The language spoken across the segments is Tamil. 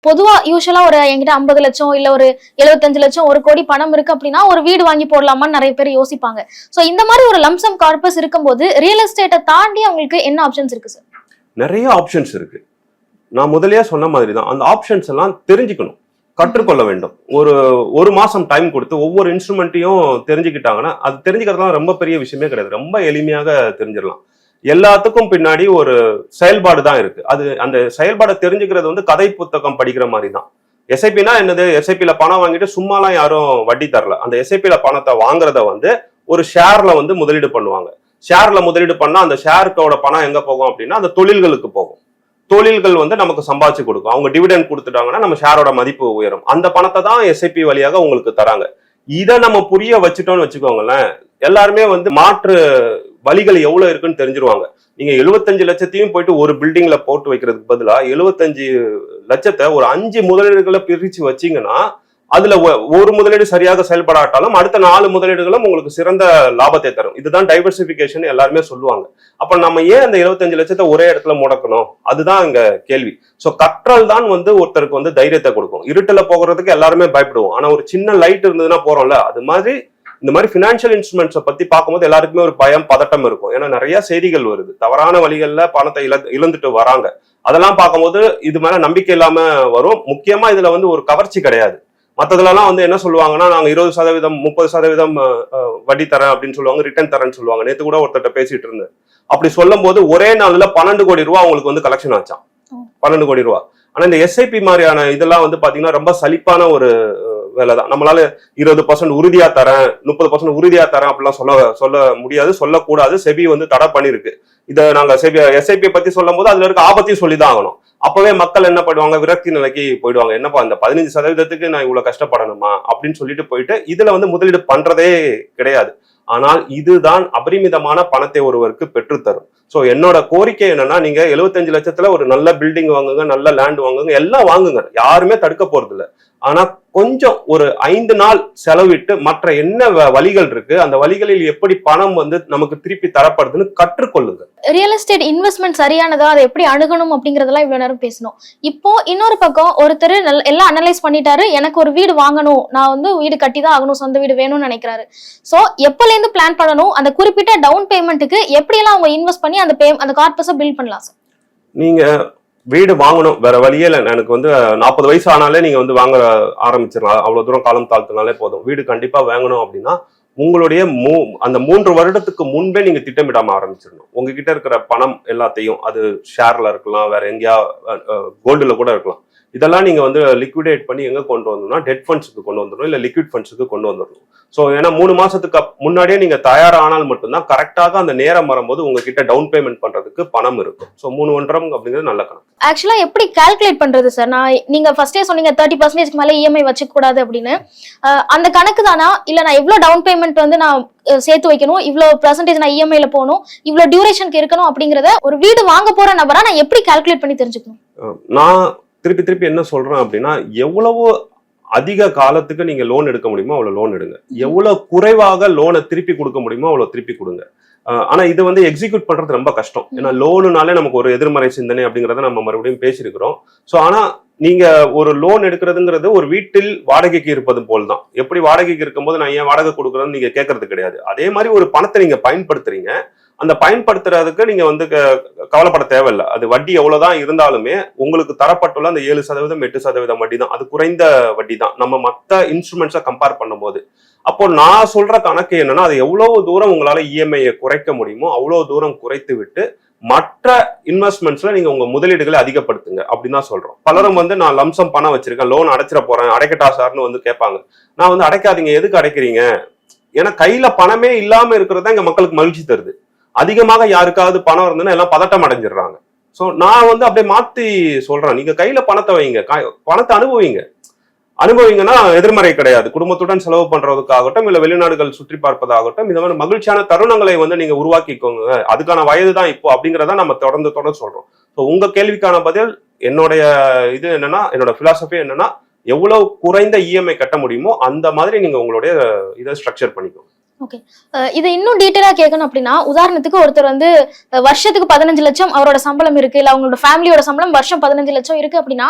பொதுவா யூஸ்வலா ஒரு என்கிட்ட 50 லட்சம் இல்ல ஒரு 75 லட்சம் 1 கோடி பணம் இருக்கு அப்படின்னா ஒரு வீடு வாங்கி போடலாமான்னு நிறைய பேர் யோசிப்பாங்க. சோ இந்த மாதிரி ஒரு லம்சம் கார்பஸ் இருக்கும்போது ரியல் எஸ்டேட்டை தாண்டி அவங்களுக்கு என்ன ஆப்ஷன்ஸ் இருக்கு சார்? நிறைய ஆப்ஷன்ஸ் இருக்கு. நான் முதல்லயே சொன்ன மாதிரி தான், அந்த ஆப்ஷன்ஸ் எல்லாம் தெரிஞ்சுக்கணும், கற்றுக்கொள்ள வேண்டும். ஒரு மாசம் டைம் கொடுத்து ஒவ்வொரு இன்ஸ்ட்ருமெண்ட்டையும் தெரிஞ்சுக்கிட்டாங்கன்னா, அது தெரிஞ்சுக்கிறதுலாம் ரொம்ப பெரிய விஷயமே கிடையாது. ரொம்ப எளிமையாக தெரிஞ்சிடலாம். எல்லாத்துக்கும் பின்னாடி ஒரு செயல்பாடு தான் இருக்கு. அது அந்த செயல்பாடை தெரிஞ்சுக்கிறது வந்து கதை புத்தகம் படிக்கிற மாதிரி தான். எஸ்ஐபினா என்னது? எஸ்ஐபில பணம் வாங்கிட்டு சும்மாலாம் யாரும் வட்டி தரல. அந்த எஸ்ஐபில பணத்தை வாங்குறத வந்து ஒரு ஷேர்ல வந்து முதலீடு பண்ணுவாங்க. ஷேர்ல முதலீடு பண்ணா அந்த ஷேருக்கோட பணம் எங்க போகும் அப்படின்னா அந்த தொழில்களுக்கு போகும். தொழில்கள் வந்து நமக்கு சம்பாதிச்சு கொடுக்கும். அவங்க டிவிடெண்ட் கொடுத்துட்டாங்கன்னா நம்ம ஷேரோட மதிப்பு உயரும். அந்த பணத்தை தான் எஸ்ஐபி வழியாக உங்களுக்கு தராங்க. இதை நம்ம புரிய வச்சுட்டோம்னு வச்சுக்கோங்களேன், எல்லாருமே வந்து மாற்று வழிகள் எவ்வளவு இருக்குன்னு தெரிஞ்சிருவாங்க. நீங்க 75 லட்சத்தையும் போயிட்டு ஒரு பில்டிங்ல போட்டு வைக்கிறதுக்கு பதிலா 75 லட்சத்தை ஒரு 5 முதலீடுகளை பிரிச்சு வச்சீங்கன்னா அதுல ஒரு முதலீடு சரியாக செயல்படாட்டாலும் அடுத்த 4 முதலீடுகளும் உங்களுக்கு சிறந்த லாபத்தை தரும். இதுதான் டைவர்சிபிகேஷன் எல்லாருமே சொல்லுவாங்க. அப்ப நம்ம ஏன் அந்த 75 லட்சத்தை ஒரே இடத்துல முடக்கணும்? அதுதான் இங்க கேள்வி. சோ கற்றல் தான் வந்து ஒருத்தருக்கு வந்து தைரியத்தை கொடுக்கும். இருட்டுல போகிறதுக்கு எல்லாருமே பயப்படுவோம். ஆனா ஒரு சின்ன லைட் இருந்ததுன்னா போறோம்ல, அது மாதிரி இந்த மாதிரி பினான்சியல் இன்ஸ்ட்ருமெண்ட்ஸை பத்தி பார்க்கும்போது எல்லாருக்குமே ஒரு பயம், பதட்டம் இருக்கும். ஏன்னா நிறைய செய்திகள் வருது, தவறான வழிகள்ல பணத்தை இழந்துட்டு வராங்க. அதெல்லாம் பார்க்கும்போது இது மேல நம்பிக்கை இல்லாம வரும். முக்கியமா இதுல வந்து ஒரு கவர்ச்சி கிடையாது. மற்றதுலாம் வந்து என்ன சொல்லுவாங்கன்னா, நாங்க 20%, 30% வட்டி தரேன் அப்படின்னு சொல்லுவாங்க, ரிட்டர்ன் தரேன்னு சொல்லுவாங்க. நேற்று கூட ஒருத்தட்ட பேசிட்டு இருந்தேன். அப்படி சொல்லும் போது ஒரே நாள்ல 12 கோடி ரூபாய் அவங்களுக்கு வந்து கலெக்ஷன் ஆச்சான். 12 கோடி ரூபாய். ஆனா இந்த எஸ்ஐபி மாதிரியான இதெல்லாம் வந்து பாத்தீங்கன்னா ரொம்ப சலிப்பான ஒரு வேலைதான். நம்மளால 20% உறுதியா தரேன், 30% உறுதியா தரேன் அப்படிலாம் சொல்ல முடியாது, சொல்லக்கூடாது. செபி வந்து தடை பண்ணிருக்கு. இதை நாங்க எஸ்ஐபி பத்தி சொல்லும் போது அதுல இருக்க ஆபத்தையும் சொல்லிதான் ஆகணும். அப்பவே மக்கள் என்ன பண்ணுவாங்க, விரக்தி நிலைக்கு போயிடுவாங்க. என்னப்பா இந்த 15% நான் இவ்வளவு கஷ்டப்படணுமா அப்படின்னு சொல்லிட்டு போயிட்டு இதுல வந்து முதலீடு பண்றதே கிடையாது. ஆனால் இதுதான் அபரிமிதமான பணத்தை ஒருவருக்கு பெற்றுத்தரும். சோ என்னோட கோரிக்கை என்னன்னா, நீங்க 75 லட்சத்துல ஒரு நல்ல பில்டிங் வாங்குங்க, நல்ல லேண்ட் வாங்குங்க, எல்லாம் வாங்குங்க, யாருமே தடுக்க போறது இல்லை. ஆனா கொஞ்சம் ஒரு 5 நாள் செலவிட்டு மற்ற என்ன வழிகள் இருக்கு, அந்த வழிகளில் எப்படி பணம் வந்து நமக்கு திருப்பி தரப்படுதுன்னு கற்றுக்கொள்ளுங்க. ரியல் எஸ்டேட் இன்வெஸ்ட்மெண்ட் சரியானதா, அதை எப்படி அணுகணும் அப்படிங்கறதெல்லாம் இவ்வளவு நேரம் பேசணும். இப்போ இன்னொரு பக்கம் ஒருத்தர் எல்லாம் அனலைஸ் பண்ணிட்டாரு, எனக்கு ஒரு வீடு வாங்கணும், நான் வந்து வீடு கட்டி தான் ஆகணும், சொந்த வீடு வேணும்னு நினைக்கிறாரு. சோ எப்பல இருந்து பிளான் பண்ணணும், அந்த குறிப்பிட்ட டவுன் பேமெண்ட்டுக்கு எப்படி எல்லாம் அவங்க இன்வெஸ்ட் பண்ணி அந்த கார்பஸை பில்ட் பண்ணலாம் சார்? நீங்க வீடு வாங்கணும், வேற வழியே இல்லை. எனக்கு வந்து 40 வயசு ஆனாலே நீங்க வந்து வாங்க ஆரம்பிச்சிடலாம். அவ்வளவு தூரம் காலம் தாழ்த்தினாலே போதும். வீடு கண்டிப்பா வாங்கணும் அப்படின்னா உங்களுடைய அந்த 3 வருடத்துக்கு முன்பே நீங்க திட்டமிடாம ஆரம்பிச்சிடணும். உங்ககிட்ட இருக்கிற பணம் எல்லாத்தையும், அது ஷேர்ல இருக்கலாம், வேற எங்கேயா கோல்டுல கூட இருக்கலாம், இதெல்லாம் நீங்க வந்து லிக்விடேட் பண்ணி எங்க கொண்டு வரணும்னா டெட் ஃபண்ட்ஸுக்கு கொண்டு வந்துடணும், இல்ல லிக்விட் ஃபண்ட்ஸுக்கு கொண்டு வந்துடணும். ஸோ ஏன்னா 3 மாசத்துக்கு முன்னாடியே நீங்க தயாரானால் மட்டும்தான் கரெக்டாக அந்த நேரம் வரும்போது உங்ககிட்ட டவுன் பேமெண்ட் பண்றதுக்கு பணம் இருக்கும். ஸோ 3 வருடம் அப்படிங்கிறது நல்ல கணக்கு. ஆக்சுவலா எப்படி கால்குலேட் பண்றது சார்? நீங்க ஃபர்ஸ்டே சொன்னீங்க 30% மேல இஎம்ஐ வச்சுக்க கூடாது அப்படின்னு. அந்த கணக்கு தானா, இல்ல நான் எவ்வளவு டவுன் பேமெண்ட் வந்து நான் சேர்த்து வைக்கணும், இவ்வளவு பெர்சன்டேஜ் நான் இஎம்ஐல போகணும், இவ்வளவு டியூரேஷனுக்கு இருக்கணும் அப்படிங்கறத ஒரு வீடு வாங்க போற நபரா நான் எப்படி கால்குலேட் பண்ணி தெரிஞ்சுக்கணும்? நான் திருப்பி என்ன சொல்றேன் அப்படின்னா, எவ்வளவு அதிக காலத்துக்கு நீங்க லோன் எடுக்க முடியுமோ அவ்வளவு லோன் எடுங்க. எவ்வளவு குறைவாக லோனை திருப்பி கொடுக்க முடியுமோ அவ்வளவு திருப்பி கொடுங்க. ஆனா இது வந்து எக்ஸிக்யூட் பண்றது ரொம்ப கஷ்டம். ஏன்னா லோனுனாலே நமக்கு ஒரு எதிர்மறை சிந்தனை அப்படிங்கறத நம்ம மறுபடியும் பேசியிருக்கிறோம். சோ ஆனா நீங்க ஒரு லோன் எடுக்கிறதுங்கிறது ஒரு வீட்டில் வாடகைக்கு இருப்பது போல் தான். எப்படி வாடகைக்கு இருக்கும்போது நான் ஏன் வாடகை கொடுக்குறேன்னு நீங்க கேட்கறது கிடையாது. அதே மாதிரி ஒரு பணத்தை நீங்க பயன்படுத்துறீங்க, அந்த பயன்படுத்துறதுக்கு நீங்க வந்து கவலைப்பட தேவையில்லை. அது வட்டி எவ்வளவுதான் இருந்தாலுமே உங்களுக்கு தரப்பட்டுள்ள அந்த 7%, 8% வட்டி தான். அது குறைந்த வட்டி தான் நம்ம மற்ற இன்ஸ்ட்ருமெண்ட்ஸை கம்பேர் பண்ணும்போது. அப்போ நான் சொல்ற கணக்கு என்னன்னா, அது எவ்வளவு தூரம் உங்களால இஎம்ஐயை குறைக்க முடியுமோ அவ்வளவு தூரம் குறைத்து விட்டு மற்ற இன்வெஸ்ட்மெண்ட்ஸ்ல நீங்க உங்க முதலீடுகளை அதிகப்படுத்துங்க அப்படின்னு தான் சொல்றோம். பலரும் வந்து நான் லம்சம் பணம் வச்சிருக்கேன், லோன் அடைச்சிட போறேன், அடைக்கட்டா சார்னு வந்து கேட்பாங்க. நான் வந்து அடைக்காதீங்க. எதுக்கு அடைக்கிறீங்க? ஏன்னா கையில பணமே இல்லாம இருக்கிறதா இங்க மக்களுக்கு மகிழ்ச்சி தருது. அதிகமாக யாருக்காவது பணம் இருந்ததுன்னா எல்லாம் பதட்டம் அடைஞ்சிடுறாங்க. சோ நான் வந்து அப்படியே மாத்தி சொல்றேன், நீங்க கையில பணத்தை வைங்க, பணத்தை அனுபவிங்கன்னா எதிர்மறை கிடையாது. குடும்பத்துடன் செலவு பண்றதுக்காகட்டும், இல்ல வெளிநாடுகள் சுற்றி பார்ப்பதாகட்டும், இந்த மாதிரி மகிழ்ச்சியான தருணங்களை வந்து நீங்க உருவாக்கிக்கோங்க. அதுக்கான வயது தான் இப்போ அப்படிங்கிறத நம்ம தொடர்ந்து சொல்றோம். ஸோ உங்க கேள்விக்கான பதில், என்னுடைய இது என்னன்னா, என்னோட பிலாசபி என்னன்னா, எவ்வளவு குறைந்த இஎம்ஐ கட்ட முடியுமோ அந்த மாதிரி நீங்க உங்களுடைய இதை ஸ்ட்ரக்சர் பண்ணிக்கோங்க. ஓகே. இது இன்னும் டீட்டெயிலா கேட்கணும் அப்படின்னா, உதாரணத்துக்கு ஒருத்தர் வந்து வருஷத்துக்கு 15 லட்சம் அவரோட சம்பளம் இருக்கு, இல்ல அவங்களோட ஃபேமிலியோட சம்பளம் வருஷம் 15 லட்சம் இருக்கு அப்படின்னா,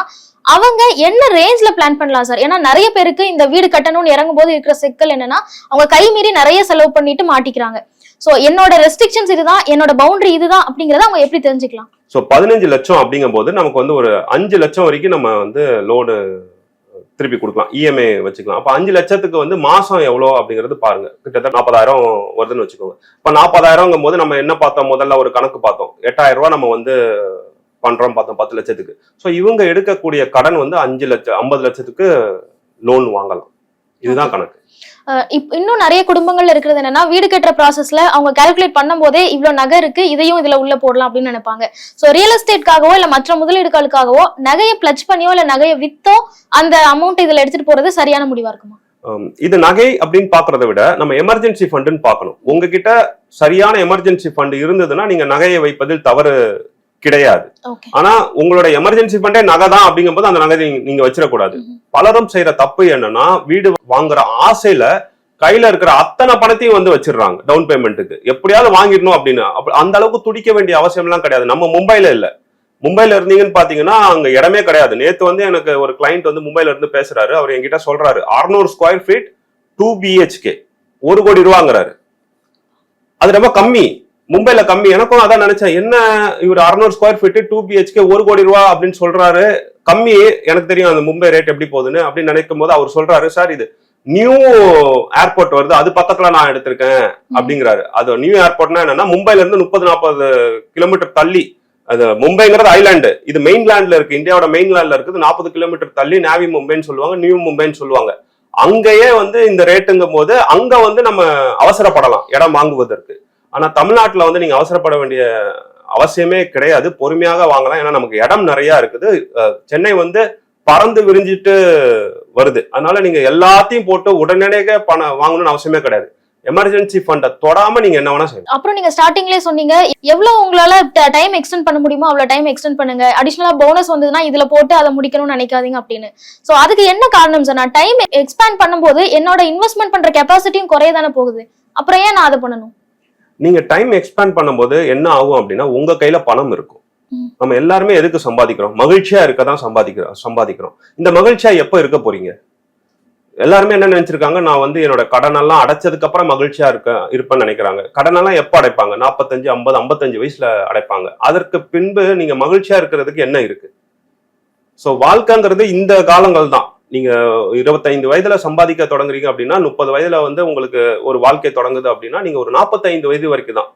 அவங்க என்ன ரேஞ்ச்ல பிளான் பண்ணலாம் சார்? ஏன்னா நிறைய பேருக்கு இந்த வீடு கட்டணும்னு இறங்கும் போது இருக்கிற சிக்கல் என்னன்னா, அவங்க கை மீறி நிறைய செலவு பண்ணிட்டு மாட்டிக்கிறாங்க. சோ என்னோட ரெஸ்ட்ரிக்ஷன்ஸ் இதுதான், என்னோட பவுண்டரி இதுதான் அப்படிங்கறத அவங்க எப்படி தெரிஞ்சுக்கலாம்? ஸோ 15 லட்சம் அப்படிங்கும் போது நமக்கு வந்து ஒரு 5 லட்சம் வரைக்கும் நம்ம வந்து லோனு திருப்பி கொடுக்கலாம், இஎம்ஐ வச்சுக்கலாம். அப்ப 5 லட்சத்துக்கு வந்து மாசம் எவ்வளவு அப்படிங்கிறது பாருங்க, கிட்டத்தட்ட 40,000 வருதுன்னு வச்சுக்கோங்க. இப்ப 40,000ங்கும் போது நம்ம என்ன பார்த்தோம், முதல்ல ஒரு கணக்கு பார்த்தோம், 8,000 ரூபாய் நம்ம வந்து பண்றோம் பார்த்தோம் 10 லட்சத்துக்கு. ஸோ இவங்க எடுக்கக்கூடிய கடன் வந்து 5 லட்சம் 50 லட்சத்துக்கு லோன் வாங்கலாம். இதுதான் கணக்கு. இன்னும் நிறைய குடும்பங்கள்ல இருக்கிறது என்னன்னா, வீடு கட்டுற ப்ராசஸ்ல அவங்க கால்குலேட் பண்ணும் போதே இவ்வளவு நகை இருக்கு, இதையும் இதுல உள்ள போடலாம் அப்படின்னு நினைப்பாங்க. சோ ரியல் எஸ்டேட்காகவோ இல்ல மற்ற முதலீடுகளுக்காகவோ நகையை பிளட்ஜ் பண்ணியோ இல்ல நகையை வித்தோ அந்த அமௌண்ட் இதுல எடுத்துட்டு போறது சரியான முடிவா இருக்குமா? இது நகை அப்படின்னு பாக்குறத விட நம்ம எமர்ஜென்சி ஃபண்டுன்னு பார்க்கணும். உங்ககிட்ட சரியான எமர்ஜென்சி ஃபண்ட் இருந்ததுன்னா நீங்க நகையை வைப்பதில் தவறு கிடையாது. ஆனா உங்களோட எமர்ஜென்சி ஃபண்டே நகை தான் அப்படிங்கும் போது அந்த நகை நீங்க வச்சிடக்கூடாது. பலரும் செய்யற தப்பு என்னன்னா, வீடு வாங்குற ஆசையில கையில இருக்கிற அத்தனை பணத்தையும் வந்து வச்சிடுறாங்க டவுன் பேமெண்ட்டுக்கு, எப்படியாவது வாங்கிடணும் அப்படின்னு. அந்த அளவுக்கு துடிக்க வேண்டிய அவசியம் எல்லாம் கிடையாது. நம்ம மும்பைல இல்ல, மும்பைல இருந்தீங்கன்னு பாத்தீங்கன்னா அங்க இடமே கிடையாது. நேத்து வந்து எனக்கு ஒரு கிளைண்ட் வந்து மும்பைல இருந்து பேசுறாரு. அவர் என்கிட்ட சொல்றாரு 600 ஸ்கொயர் ஃபீட் 2 BHK 1 கோடி ரூபாங்கிறாரு. அது ரொம்ப கம்மி, மும்பைல கம்மி. எனக்கும் அதான் நினைச்சேன், என்ன இவர் 600 ஸ்கொயர் ஃபீட் 2 BHK 1 கோடி ரூபா அப்படின்னு சொல்றாரு, கம்மி. எனக்கு தெரியும் அந்த மும்பை ரேட் எப்படி போகுதுன்னு அப்படின்னு நினைக்கும் போது அவர் சொல்றாரு, சார் இது நியூ ஏர்போர்ட் வருது, அது பக்கத்துல நான் எடுத்திருக்கேன் அப்படிங்கிறாரு. அது நியூ ஏர்போர்ட்னா என்னன்னா, மும்பைல இருந்து 30-40 கிலோமீட்டர் தள்ளி. அது மும்பைங்கிறது ஐலாண்டு, இது மெயின்லேண்ட்ல இருக்கு, இந்தியாவோட மெயின்லேண்ட்ல இருக்குது. 40 கிலோமீட்டர் தள்ளி நாவி மும்பைன்னு சொல்லுவாங்க, நியூ மும்பைன்னு சொல்லுவாங்க. அங்கேயே வந்து இந்த ரேட்டுங்கும் போது அங்க வந்து நம்ம அவசரப்படலாம் இடம் வாங்குவதற்கு. ஆனா தமிழ்நாட்டுல வந்து நீங்க அவசரப்பட வேண்டிய அவசியமே கிடையாது, பொறுமையாக வாங்கலாம். ஏன்னா நமக்கு இடம் நிறைய இருக்குது. சென்னை வந்து பறந்து விரிஞ்சிட்டு வருது, அதனால நீங்க எல்லாத்தையும் போட்டு உடனடியாக பணம் வாங்கணும்னு அவசியமே கிடையாது. எமர்ஜென்சி ஃபண்டை தொடாம நீங்க என்ன வேணா செய்யலாம். அப்புறம் நீங்க ஸ்டார்டிங்லேயே சொன்னீங்க, எவ்வளவு உங்களால டைம் எக்ஸ்டெண்ட் பண்ண முடியுமோ அவ்வளவு டைம் எக்ஸ்டெண்ட் பண்ணுங்க, அடிஷனலா போனஸ் வந்ததுன்னா இதுல போட்டு அதை முடிக்கணும்னு நினைக்காதீங்க அப்படின்னு. சோ அதுக்கு என்ன காரணம் சார்? நான் டைம் எக்ஸ்பேண்ட் பண்ணும்போது என்னோட இன்வெஸ்ட்மெண்ட் பண்ற கெப்பாசிட்டியும் குறைய தானே போகுது, அப்புறம் ஏன் நான் அதை பண்ணணும்? நீங்க டைம் எக்ஸ்பேண்ட் பண்ணும்போது என்ன ஆகும் அப்படின்னா, உங்க கையில பணம் இருக்கும். நம்ம எல்லாருமே எதுக்கு சம்பாதிக்கிறோம்? மகிழ்ச்சியா இருக்கதான் சம்பாதிக்கிறோம். இந்த மகிழ்ச்சியா எப்ப இருக்க போறீங்க? எல்லாருமே என்ன நினைச்சிருக்காங்க, நான் வந்து என்னோட கடனெல்லாம் அடைச்சதுக்கு அப்புறம் மகிழ்ச்சியா இருப்பேன்னு நினைக்கிறாங்க. கடனெல்லாம் எப்ப அடைப்பாங்க? 45, 50, 55 வயசுல அடைப்பாங்க. அதற்கு பின்பு நீங்க மகிழ்ச்சியா இருக்கிறதுக்கு என்ன இருக்கு? சோ வாழ்க்கைங்கிறது இந்த காலங்கள் தான். நீங்க 25 வயதுல சம்பாதிக்க தொடங்குறீங்க அப்படின்னா, 30 வயதுல வந்து உங்களுக்கு ஒரு வாழ்க்கை தொடங்குது அப்படின்னா, நீங்க ஒரு 45 வயது வரைக்கும் தான்.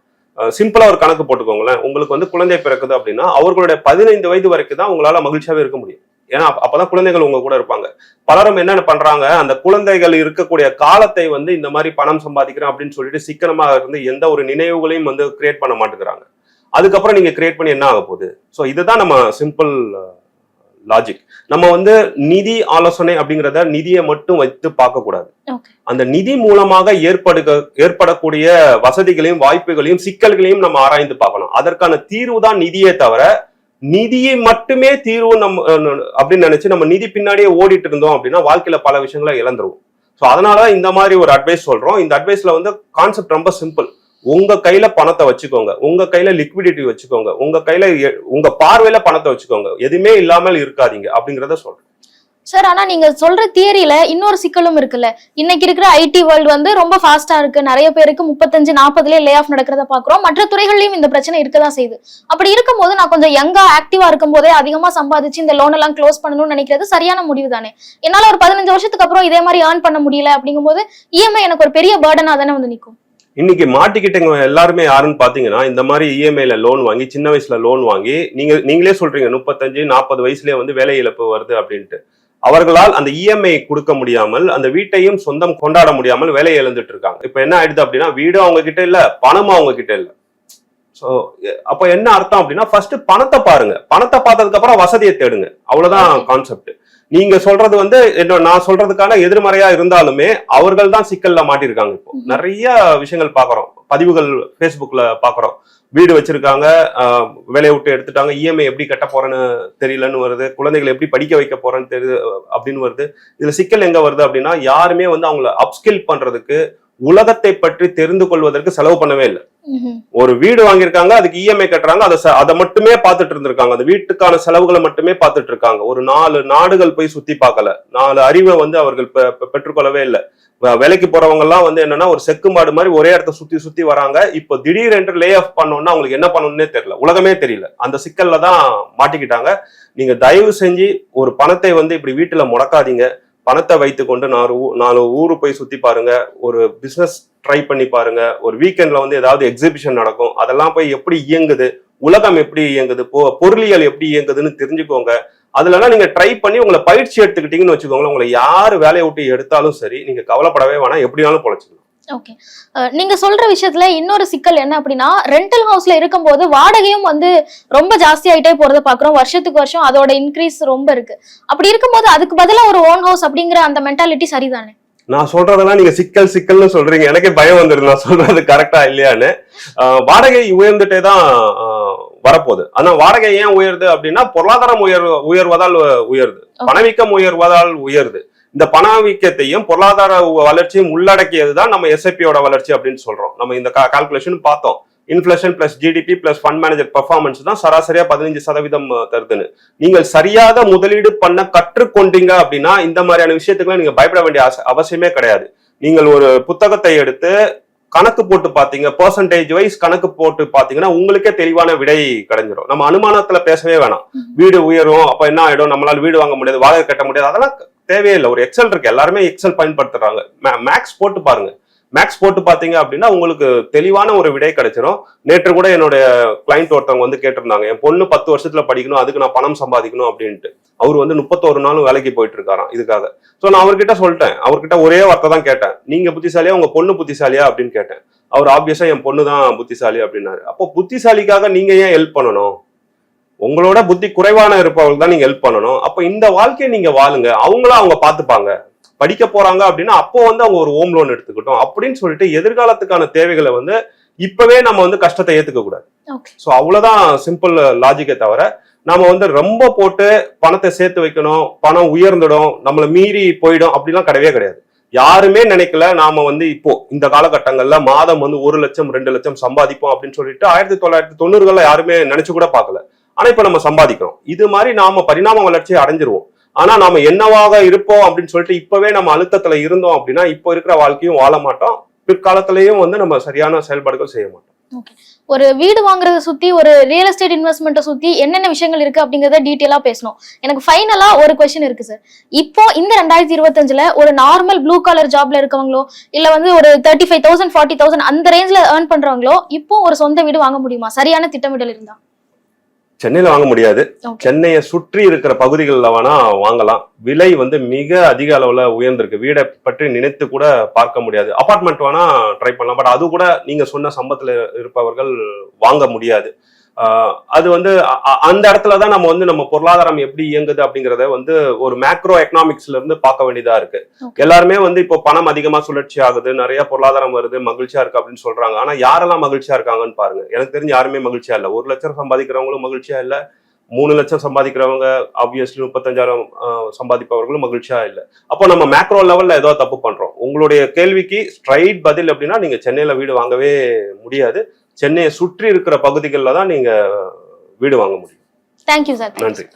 சிம்பிளா ஒரு கணக்கு போட்டுக்கோங்களேன். உங்களுக்கு வந்து குழந்தை பிறக்குது அப்படின்னா, அவர்களுடைய 15 வயது வரைக்கும் தான் உங்களால மகிழ்ச்சியாவே இருக்க முடியும். ஏன்னா அப்பதான் குழந்தைகள் உங்க கூட இருப்பாங்க. பலரும் என்ன பண்றாங்க, அந்த குழந்தைகள் இருக்கக்கூடிய காலத்தை வந்து இந்த மாதிரி பணம் சம்பாதிக்கிறேன் அப்படின்னு சொல்லிட்டு சிக்கனமா இருந்து எந்த ஒரு நினைவுகளையும் வந்து கிரியேட் பண்ண மாட்டேங்கிறாங்க. அதுக்கப்புறம் நீங்க கிரியேட் பண்ணி என்ன ஆக போகுது? ஸோ இதுதான் நம்ம சிம்பிள் லாஜிக். நம்ம வந்து நிதி ஆலோசனை அப்படிங்கிறத நிதியை மட்டும் வைத்து பார்க்க கூடாது. அந்த நிதி மூலமாக ஏற்படக்கூடிய வசதிகளையும் வாய்ப்புகளையும் சிக்கல்களையும் நம்ம ஆராய்ந்து பார்க்கணும். அதற்கான தீர்வு தான் நிதியே தவிர, நிதியை மட்டுமே தீர்வு நம்ம அப்படின்னு நினைச்சு நம்ம நிதி பின்னாடியே ஓடிட்டு இருந்தோம் அப்படின்னா வாழ்க்கையில பல விஷயங்களை இழந்துருவோம். ஸோ அதனால இந்த மாதிரி ஒரு அட்வைஸ் சொல்றோம். இந்த அட்வைஸ்ல வந்து கான்செப்ட் ரொம்ப சிம்பிள். உங்க கையில பணத்தை வச்சுக்கோங்க, உங்க கையில லிக்விடிட்டி வச்சுக்கோங்க, உங்க கையில உங்க பார்வையில பணத்தை வச்சுக்கோங்க, எதுவுமே இல்லாமல் இருக்காதீங்க அப்படிங்கறத சொல்றேன் சார். ஆனா நீங்க சொல்ற தியரியில இன்னொரு சிக்கலும் இருக்குல்ல. இன்னைக்கு இருக்கிற ஐடி வேர்ல்டு வந்து ரொம்ப ஃபாஸ்டா இருக்கு, நிறைய பேருக்கு 35-40லயே லே ஆஃப் நடக்கிறத பாக்குறோம். மற்ற துறைகள்லயும் இந்த பிரச்சனை இருக்கதான் செய்யுது. அப்படி இருக்கும் போது நான் கொஞ்சம் யங்கா ஆக்டிவா இருக்கும் போதே அதிகமா சம்பாதிச்சு இந்த லோன் எல்லாம் க்ளோஸ் பண்ணணும்னு நினைக்கிறது சரியான முடிவு தானே? என்னால ஒரு 15 வருஷத்துக்கு அப்புறம் இதே மாதிரி ஏர்ன் பண்ண முடியல அப்படிங்கும் போது இஎம்ஐ எனக்கு ஒரு பெரிய பர்டனா தானே வந்து நிற்கும். இன்னைக்கு மாட்டிக்கிட்டவங்க எல்லாருமே யாருன்னு பாத்தீங்கன்னா, இந்த மாதிரி இஎம்ஐல லோன் வாங்கி, சின்ன வயசுல லோன் வாங்கி, நீங்களே சொல்றீங்க 35-40 வயசுலயே வந்து வேலை இழப்பு வருது அப்படின்ட்டு. அவர்களால் அந்த இஎம்ஐ கொடுக்க முடியாமல், அந்த வீட்டையும் சொந்தம் கொண்டாட முடியாமல் வேலையை இழந்துட்டு இருக்காங்க. இப்ப என்ன ஆயிடுது அப்படின்னா, வீடும் அவங்க கிட்ட இல்ல, பணமும் அவங்க கிட்ட இல்ல. சோ அப்ப என்ன அர்த்தம் அப்படின்னா, ஃபர்ஸ்ட் பணத்தை பாருங்க, பணத்தை பார்த்ததுக்கு அப்புறம் வசதியை தேடுங்க. அவ்வளவுதான் கான்செப்ட். நீங்க சொல்றது வந்து நான் சொல்றதுக்கான எதிர்மறையா இருந்தாலுமே அவர்கள் தான் சிக்கல்ல மாட்டிருக்காங்க. இப்போ நிறைய விஷயங்கள் பாக்குறோம், பதிவுகள் Facebookல பாக்குறோம். வீடு வச்சிருக்காங்க, வேலையை விட்டு எடுத்துட்டாங்க, இஎம்ஐ எப்படி கட்ட போறேன்னு தெரியலன்னு வருது, குழந்தைகளை எப்படி படிக்க வைக்க போறேன்னு தெரியுது அப்படின்னு வருது. இதுல சிக்கல் எங்க வருது அப்படின்னா, யாருமே வந்து அவங்கள அப்ஸ்கில் பண்றதுக்கு, உலகத்தை பற்றி தெரிந்து கொள்வதற்கு செலவு பண்ணவே இல்லை. ஒரு வீடு வாங்கியிருக்காங்க, அதுக்கு இஎம்ஐ கட்டுறாங்க, அதை மட்டுமே பார்த்துட்டு இருந்திருக்காங்க. அந்த வீட்டுக்கான செலவுகளை மட்டுமே பார்த்துட்டு இருக்காங்க. ஒரு 4 நாடுகள் போய் சுத்தி பார்க்கல, 4 அறிவை வந்து அவர்கள் பெற்றுக்கொள்ளவே இல்லை. வேலைக்கு போறவங்க எல்லாம் வந்து என்னன்னா ஒரு செக்கு மாடு மாதிரி ஒரே இடத்த சுத்தி சுத்தி வராங்க. இப்போ திடீரென்று லே ஆஃப் பண்ணோம்னா அவங்களுக்கு என்ன பண்ணணும்னே தெரியல, உலகமே தெரியல. அந்த சிக்கல்ல தான் மாட்டிக்கிட்டாங்க. நீங்க தயவு செஞ்சு ஒரு பணத்தை வந்து இப்படி வீட்டுல முடக்காதீங்க. பணத்தை வைத்துக்கொண்டு 4 ஊரு போய் சுத்தி பாருங்க, ஒரு பிசினஸ் ட்ரை பண்ணி பாருங்க. ஒரு வீக்கெண்ட்ல வந்து ஏதாவது எக்ஸிபிஷன் நடக்கும், அதெல்லாம் போய் எப்படி இயங்குது, உலகம் எப்படி இயங்குது, பொருளியல் எப்படி இயங்குதுன்னு தெரிஞ்சுக்கோங்க. அதுலலாம் நீங்க ட்ரை பண்ணி உங்களை பயிற்சி எடுத்துக்கிட்டீங்கன்னு வச்சுக்கோங்களேன், உங்களை யாரு வேலையை விட்டு எடுத்தாலும் சரி, நீங்க கவலைப்படவே வேணாம், எப்படினாலும் பொழைச்சிக்கலாம். ஓகே, நீங்க சொல்ற விஷயத்துல இன்னொரு சிக்கல் என்ன அப்படின்னா, ரெண்டல் ஹவுஸ்ல இருக்கும்போது வாடகையும் வந்து ரொம்ப ஜாஸ்தி ஆயிட்டே போறத பாக்குறோம். வருஷத்துக்கு வருஷம் அதோட இன்க்ரீஸ் ரொம்ப இருக்கு. அப்படி இருக்கும்போது அதுக்கு பதிலா ஒரு ஓன் ஹவுஸ் அப்படிங்கிற அந்த மென்டாலிட்டி சரிதானே? நான் சொல்றதெல்லாம் நீங்க சிக்கல்னு சொல்றீங்க, எனக்கே பயம் வந்துருது நான் சொல்றது கரெக்டா இல்லையான்னு. வாடகை உயர்ந்துட்டே தான் வரப்போகுது. ஆனா வாடகை ஏன் உயருது அப்படின்னா, பொருளாதாரம் உயர்வதால் உயருது, பணவீக்கம் உயர்வதால் உயருது. இந்த பணவீக்கத்தையும் பொருளாதார வளர்ச்சியும் உள்ளடக்கியதுதான் நம்ம எஸ்ஐபியோட வளர்ச்சி அப்படின்னு சொல்றோம். நம்ம இந்த கால்குலேஷன் பார்த்தோம். Inflation plus GDP plus fund manager performance தான் சராசரியா 15% தருதுன்னு. நீங்கள் சரியாக முதலீடு பண்ண கற்றுக்கொண்டீங்க அப்படின்னா இந்த மாதிரியான விஷயத்துக்குலாம் நீங்க பயப்பட வேண்டிய அவசியமே கிடையாது. நீங்கள் ஒரு புத்தகத்தை எடுத்து கணக்கு போட்டு பாத்தீங்க, பெர்சன்டேஜ் வைஸ் கணக்கு போட்டு பாத்தீங்கன்னா உங்களுக்கே தெளிவான விடை கிடைஞ்சிடும். நம்ம அனுமானத்துல பேசவே வேணாம். வீடு உயரும், அப்ப என்ன ஆயிடும், நம்மளால வீடு வாங்க முடியாது, வாடகை கட்ட முடியாது, அதெல்லாம் தேவையில்லை. ஒரு எக்ஸல் இருக்கு, எல்லாருமே எக்ஸல் பயன்படுத்துறாங்க. மேக்ஸ் போட்டு பாருங்க. மேக்ஸ் போட்டு பாத்தீங்க அப்படின்னா உங்களுக்கு தெளிவான ஒரு விடை கிடைச்சிடும். நேற்று கூட என்னுடைய கிளைண்ட் ஒருத்தவங்க வந்து கேட்டிருந்தாங்க, என் பொண்ணு 10 வருஷத்துல படிக்கணும், அதுக்கு நான் பணம் சம்பாதிக்கணும் அப்படின்ட்டு. அவர் வந்து 31 நாளும் வேலைக்கு போயிட்டு இருக்காராம் இதுக்காக. சோ நான் அவர்கிட்ட சொல்லிட்டேன், அவர்கிட்ட ஒரே வார்த்தை தான் கேட்டேன், நீங்க புத்திசாலியா உங்க பொண்ணு புத்திசாலியா அப்படின்னு கேட்டேன். அவர் ஆப்வியஸா என் பொண்ணு தான் புத்திசாலி அப்படின்னாரு. அப்போ புத்திசாலிக்காக நீங்க ஏன் ஹெல்ப் பண்ணணும்? உங்களோட புத்தி குறைவான இருப்பவர்கள் தான் நீங்க ஹெல்ப் பண்ணணும். அப்ப இந்த வாழ்க்கையை நீங்க வாழுங்க, அவங்களா அவங்க பாத்துப்பாங்க. படிக்க போறாங்க அப்படின்னா அப்போ வந்து அவங்க ஒரு ஹோம் லோன் எடுத்துக்கிட்டோம் அப்படின்னு சொல்லிட்டு எதிர்காலத்துக்கான தேவைகளை வந்து இப்பவே நம்ம வந்து கஷ்டத்தை ஏத்துக்க கூடாது. சோ அவ்வளவுதான் சிம்பிள் லாஜிக்கை தவிர நாம வந்து ரொம்ப போட்டு பணத்தை சேர்த்து வைக்கணும், பணம் உயர்ந்துடும், நம்மளை மீறி போயிடும் அப்படிலாம் கிடையவே கிடையாது. யாருமே நினைக்கல நாம வந்து இப்போ இந்த காலகட்டங்கள்ல மாதம் வந்து 1 லட்சம் 2 லட்சம் சம்பாதிப்போம் அப்படின்னு சொல்லிட்டு 1990 யாருமே நினைச்சு கூட பார்க்கல. ஆனா இப்ப நம்ம சம்பாதிக்கிறோம். இது மாதிரி நாம பரிணாம வளர்ச்சியை அடைஞ்சிருவோம். ஆனா நாம என்னவாக இருப்போம் அப்படின்னு சொல்லிட்டு இப்பவே நம்ம அழுத்தத்துல இருந்தோம் அப்படின்னா இப்போ இருக்கிற வாழ்க்கையும் வாழ மாட்டோம், பிற்காலத்திலயும் வந்து நம்ம சரியான செயல்பாடுகள் செய்ய மாட்டோம். ஒரு வீடு வாங்குறத சுத்தி, ஒரு ரியல் எஸ்டேட் இன்வெஸ்ட்மெண்ட்டை சுத்தி என்னென்ன விஷயங்கள் இருக்கு அப்படிங்கறத டீட்டெயிலா பேசணும். எனக்கு ஃபைனலா ஒரு கொஸ்டின் இருக்கு சார். இப்போ இந்த 2025ல ஒரு நார்மல் ப்ளூ காலர் ஜாப்ல இருக்கவங்களோ இல்ல வந்து ஒரு 35,000 40,000 அந்த ரேஞ்ச்ல ஏர்ன் பண்றவங்களோ இப்போ ஒரு சொந்த வீடு வாங்க முடியுமா சரியான திட்டமிடல் இருந்தா? சென்னையில வாங்க முடியாது. சென்னையை சுற்றி இருக்கிற பகுதிகளில் வேணா வாங்கலாம். விலை வந்து மிக அதிக அளவுல உயர்ந்திருக்கு. வீடை பற்றி நினைத்து கூட பார்க்க முடியாது. அபார்ட்மெண்ட் வேணா ட்ரை பண்ணலாம், பட் அது கூட நீங்க சொன்ன சம்பளத்துல இருப்பவர்கள் வாங்க முடியாது. அது வந்து அந்த இடத்துலதான் நம்ம வந்து நம்ம பொருளாதாரம் எப்படி இயங்குது அப்படிங்கறத வந்து ஒரு மேக்ரோ எக்கனாமிக்ஸ்ல இருந்து பார்க்க வேண்டியதா இருக்கு. எல்லாருமே வந்து இப்போ பணம் அதிகமா சுழற்சி ஆகுது, நிறைய பொருளாதாரம் வருது, மகிழ்ச்சியா இருக்கு அப்படின்னு சொல்றாங்க. ஆனா யாரெல்லாம் மகிழ்ச்சியா இருக்காங்கன்னு பாருங்க. எனக்கு தெரிஞ்சு யாருமே மகிழ்ச்சியா இல்ல. 1 லட்சம் சம்பாதிக்கிறவங்களும் மகிழ்ச்சியா இல்ல, 3 லட்சம் சம்பாதிக்கிறவங்க ஆப்வியஸ்லி 35,000 சம்பாதிப்பவர்களும் மகிழ்ச்சியா இல்ல. அப்போ நம்ம மேக்ரோ லெவல்ல ஏதோ தப்பு பண்றோம். உங்களுடைய கேள்விக்கு ஸ்ட்ரைட் பதில் அப்படின்னா நீங்க சென்னையில வீடு வாங்கவே முடியாது. சென்னையை சுற்றி இருக்கிற பகுதிகளில் தான் நீங்க வீடு வாங்க முடியும். Thank you sir. நன்றி.